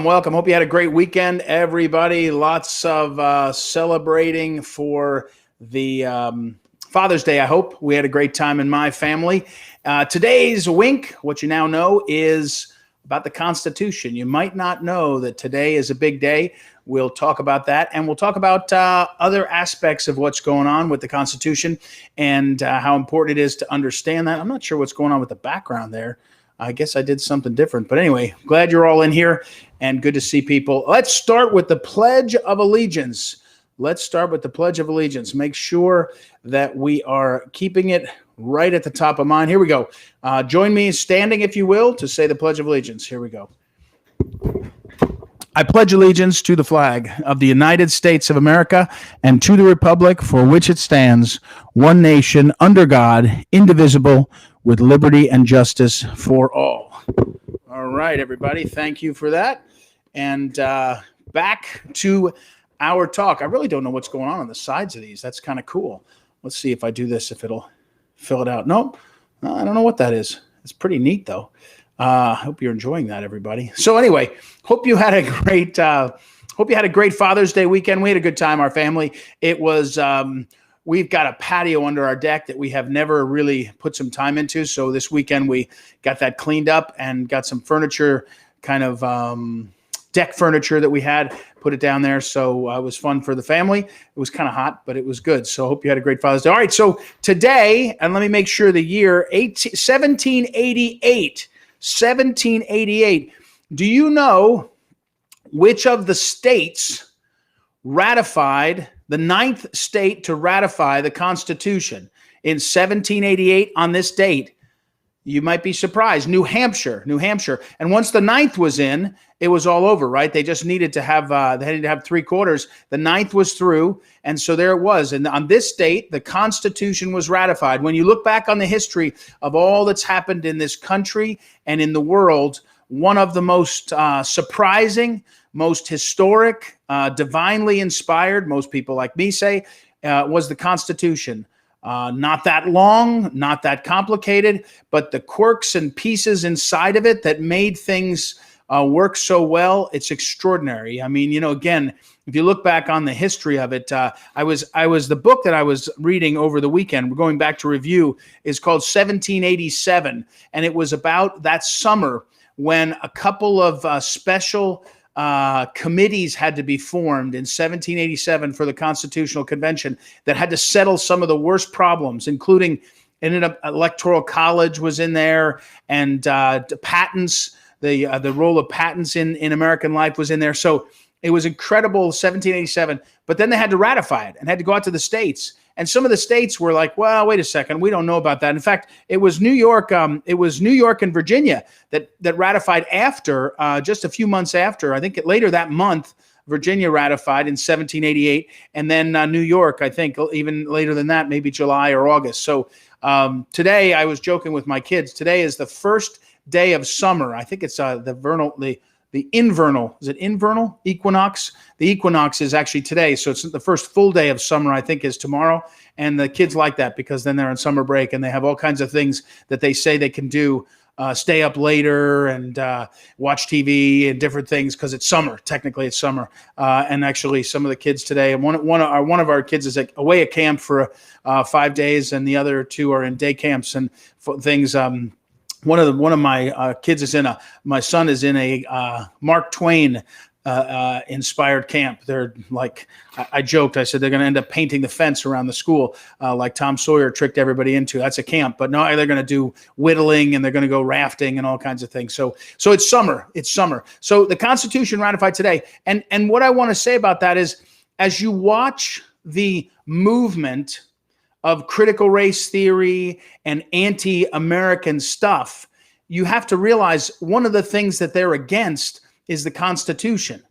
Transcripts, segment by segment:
Welcome. Hope you had a great weekend, everybody. Lots of celebrating for the Father's Day. I hope we had a great time in my family. Today's wink, what you now know, is about the Constitution. You might not know that today is a big day. We'll talk about that, and we'll talk about other aspects of what's going on with the Constitution and how important it is to understand that. I'm not sure what's going on with the background there. I guess I did something different. But anyway, glad you're all in here and good to see people. Let's start with the Pledge of Allegiance. Let's start with the Pledge of Allegiance. Make sure that we are keeping it right at the top of mind. Here we go. Join me standing, if you will, to say the Pledge of Allegiance. Here we go. I pledge allegiance to the flag of the United States of America and to the republic for which it stands, one nation, under God, indivisible, with liberty and justice for all. All right, everybody. Thank you for that. And back to our talk. I really don't know what's going on the sides of these. That's kind of cool. Let's see if I do this, if it'll fill it out. Nope. I don't know what that is. It's pretty neat, though. I hope you're enjoying that, everybody. So anyway, hope you had a great Father's Day weekend. We had a good time, our family. It was we've got a patio under our deck that we have never really put some time into. So this weekend we got that cleaned up and got some furniture, kind of deck furniture that we had, put it down there. So it was fun for the family. It was kind of hot, but it was good. So I hope you had a great Father's Day. All right, so today, and let me make sure the year, 1788. 1788. Do you know which of the states ratified, the ninth state to ratify the Constitution in 1788 on this date? You might be surprised. New Hampshire. And once the ninth was in, it was all over, right? They just needed to have, they had to have 3/4. The ninth was through, and so there it was. And on this date, the Constitution was ratified. When you look back on the history of all that's happened in this country and in the world, one of the most surprising, most historic, divinely inspired, most people like me say, was the Constitution. Not that long, not that complicated, but the quirks and pieces inside of it that made things work so well, it's extraordinary. I mean, again, if you look back on the history of it, I was the book that I was reading over the weekend, we're going back to review, is called 1787, and it was about that summer when a couple of special committees had to be formed in 1787 for the Constitutional Convention that had to settle some of the worst problems, including electoral college was in there, and patents, the role of patents in American life was in there. So it was incredible, 1787. But then they had to ratify it and had to go out to the states. And some of the states were like, well, wait a second, we don't know about that. In fact, it was New York and Virginia that ratified after, just a few months after. I think later that month, Virginia ratified in 1788, and then New York, I think, even later than that, maybe July or August. So today, I was joking with my kids. Today is the first day of summer. I think it's the invernal, is it invernal equinox? The equinox is actually today. So it's the first full day of summer, I think, is tomorrow. And the kids like that because then they're on summer break and they have all kinds of things that they say they can do, stay up later and watch TV and different things because it's summer. Technically, it's summer. And actually, some of the kids today, and one of our kids is away at camp for 5 days, and the other two are in day camps and things. One of my kids my son is in a Mark Twain inspired camp. They're like, I joked, I said they're going to end up painting the fence around the school like Tom Sawyer tricked everybody into. That's a camp, but no, they're going to do whittling and they're going to go rafting and all kinds of things. So it's summer. So the Constitution ratified today. And what I want to say about that is, as you watch the movement of critical race theory and anti-American stuff, you have to realize one of the things that they're against is the Constitution.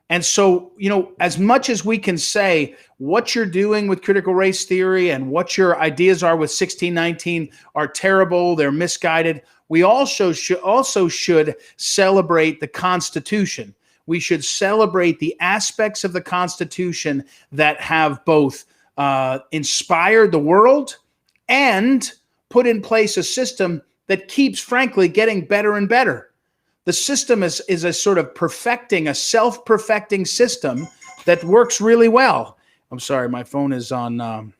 And so, as much as we can say what you're doing with critical race theory and what your ideas are with 1619 are terrible, they're misguided, we also should celebrate the Constitution. We should celebrate the aspects of the Constitution that have both inspired the world and put in place a system that keeps, frankly, getting better and better. The system is a sort of a self-perfecting system that works really well. I'm sorry, my phone is on.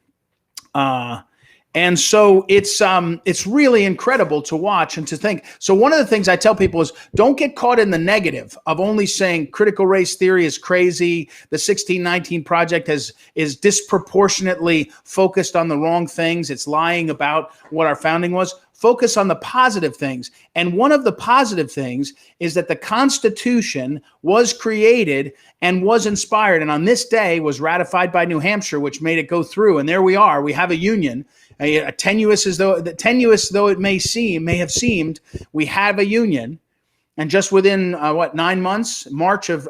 And so it's really incredible to watch and to think. So one of the things I tell people is don't get caught in the negative of only saying critical race theory is crazy. The 1619 Project is disproportionately focused on the wrong things. It's lying about what our founding was. Focus on the positive things. And one of the positive things is that the Constitution was created and was inspired, and on this day was ratified by New Hampshire, which made it go through. And there we are. We have a union. Tenuous though it may have seemed, we have a union. And just within 9 months, March of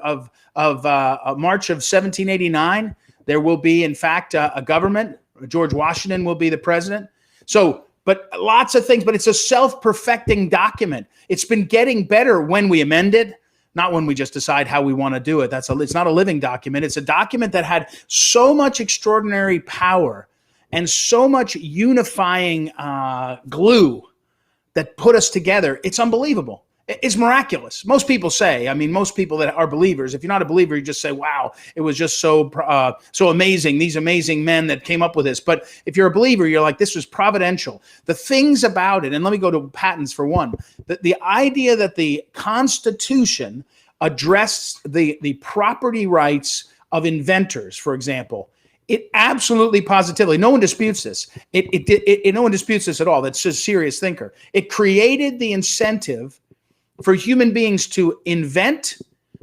1789, there will be, in fact, a government. George Washington will be the president. So, but lots of things. But it's a self-perfecting document. It's been getting better when we amend it, not when we just decide how we want to do it. It's not a living document. It's a document that had so much extraordinary power and so much unifying glue that put us together. It's unbelievable. It's miraculous. Most people say, most people that are believers, if you're not a believer, you just say, wow, it was just so amazing, these amazing men that came up with this. But if you're a believer, you're like, this was providential. The things about it, and let me go to patents for one, the idea that the Constitution addressed the property rights of inventors, for example, it absolutely, positively, no one disputes this. No one disputes this at all. That's a serious thinker. It created the incentive for human beings to invent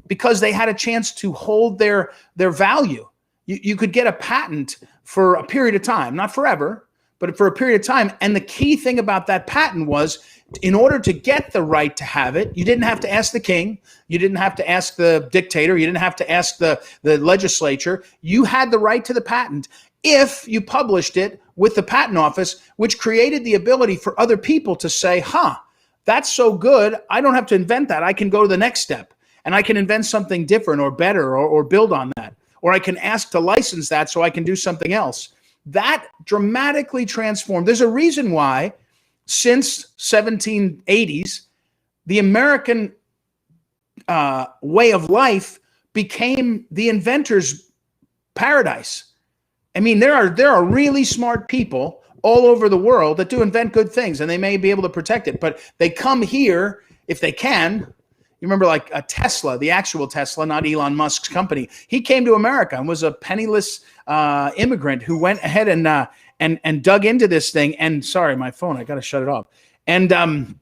because they had a chance to hold their value. You could get a patent for a period of time, not forever, but for a period of time. And the key thing about that patent was, in order to get the right to have it, you didn't have to ask the king. You didn't have to ask the dictator. You didn't have to ask the legislature. You had the right to the patent if you published it with the patent office, which created the ability for other people to say, that's so good, I don't have to invent that. I can go to the next step, and I can invent something different or better or build on that. Or I can ask to license that so I can do something else. That dramatically transformed. There's a reason why since 1780s, the American way of life became the inventor's paradise. There are really smart people all over the world that do invent good things, and they may be able to protect it, but they come here if they can. You remember, like a Tesla, the actual Tesla, not Elon Musk's company. He came to America and was a penniless immigrant who went ahead and dug into this thing. And sorry, my phone, I got to shut it off. And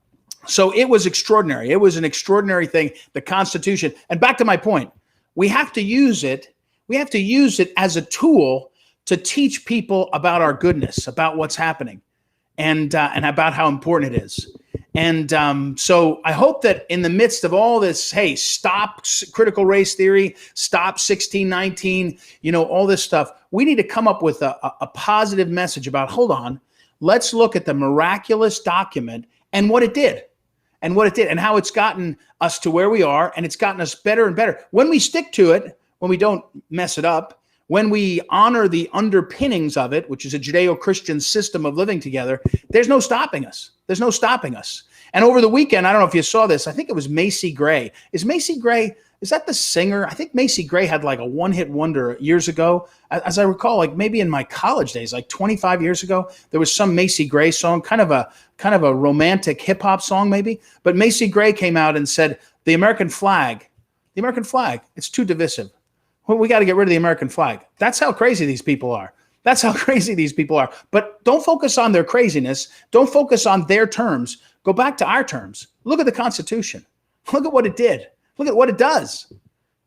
so it was extraordinary. It was an extraordinary thing, the Constitution. And back to my point, we have to use it. We have to use it as a tool to teach people about our goodness, about what's happening, and about how important it is. And so I hope that in the midst of all this, hey, stop critical race theory, stop 1619, all this stuff, we need to come up with a positive message about, hold on, let's look at the miraculous document and what it did, and how it's gotten us to where we are, and it's gotten us better and better. When we stick to it, when we don't mess it up, when we honor the underpinnings of it, which is a Judeo-Christian system of living together, there's no stopping us. There's no stopping us. And over the weekend, I don't know if you saw this, I think it was Macy Gray. Is Macy Gray, is that the singer? I think Macy Gray had like a one-hit wonder years ago. As I recall, like maybe in my college days, like 25 years ago, there was some Macy Gray song, kind of a romantic hip-hop song maybe. But Macy Gray came out and said, the American flag, it's too divisive. Well, we got to get rid of the American flag. That's how crazy these people are. That's how crazy these people are. But don't focus on their craziness. Don't focus on their terms. Go back to our terms. Look at the Constitution. Look at what it did. Look at what it does.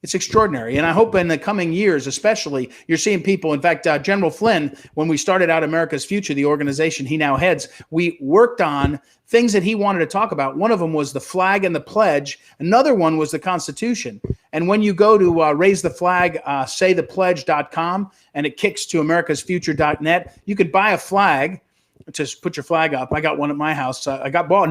It's extraordinary. And I hope in the coming years, especially, you're seeing people. In fact, General Flynn, when we started out America's Future, the organization he now heads, we worked on things that he wanted to talk about. One of them was the flag and the pledge. Another one was the Constitution. And when you go to raise the flag, saythepledge.com, and it kicks to americasfuture.net, you could buy a flag. Just put your flag up. I got one at my house. I bought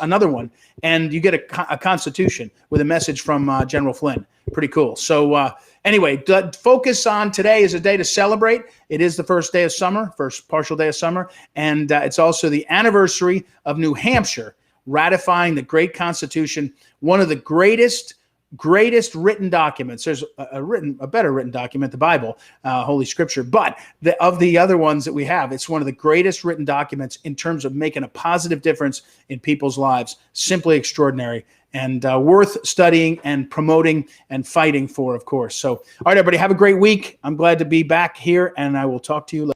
another one, and you get a Constitution with a message from General Flynn. Pretty cool. So anyway, focus on today is a day to celebrate. It is the first day of summer, first partial day of summer, and it's also the anniversary of New Hampshire ratifying the great Constitution, one of the greatest written documents. There's a better written document, the Bible, Holy Scripture, but of the other ones that we have, it's one of the greatest written documents in terms of making a positive difference in people's lives. Simply extraordinary and worth studying and promoting and fighting for, of course. So, all right, everybody, have a great week. I'm glad to be back here, and I will talk to you later.